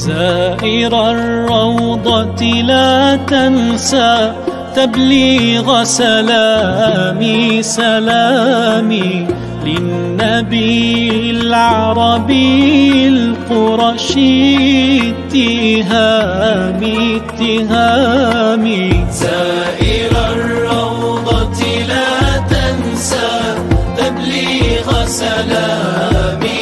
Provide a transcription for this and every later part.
زائر الروضة لا تنسى تبليغ سلامي للنبي العربي القرشي اتهامي زائر الروضة لا تنسى تبليغ سلامي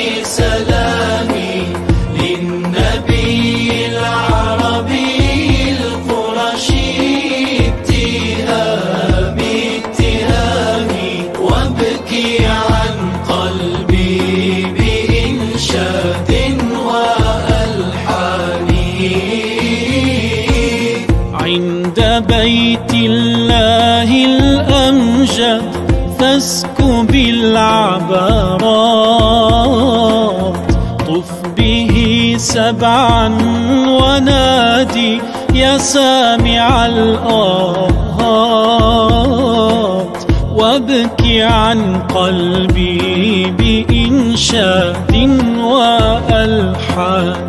للنبي العربي القرشي اتهامي وابكي عن قلبي بإنشاد وألحان عند بيت الله الأمجد فاسكب العبرات طف به سبعا ونادي يا سامع الآهات وابكي عن قلبي بإنشاد وألحان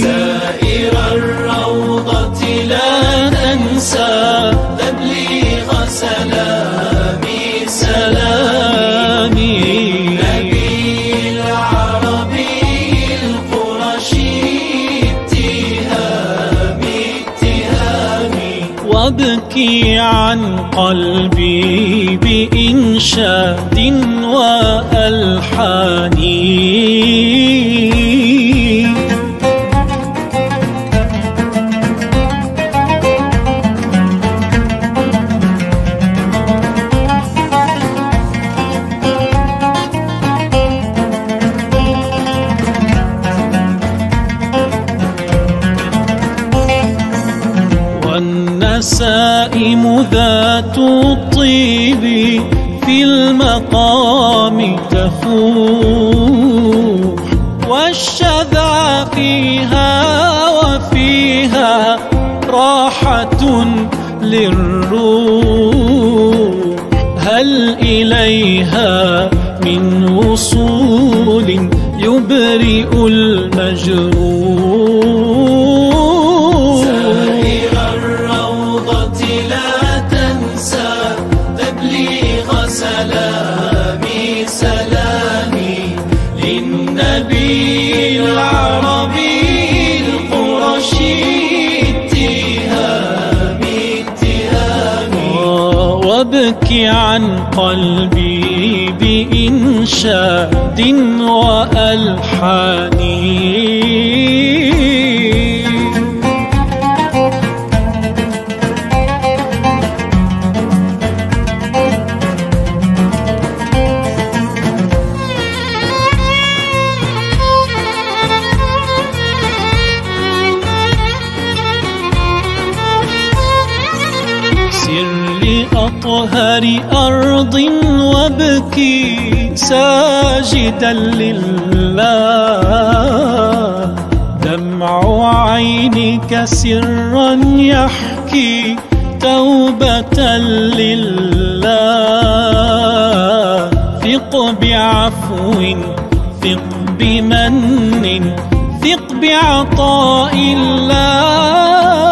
زائر الروضة لا تنسى تبليغ سلامي للنبي العربي القرشي اتهامي وابكي عن قلبي بإنشاد وألحان والنسائم ذات الطيب في المقام تفوح والشذا فيها وفيها راحة للروح هل إليها من وصول يبرئ المجروح زائر الروضة لا تنسى تبليغ سلامي للنبي العربي القرشي اتهامي وابكي عن قلبي بإنشاد وألحان أطهر أرض وابكي ساجدا لله دمع عينك سرا يحكي توبة لله ثق بعفو ثق بمن ثق بعطاء الله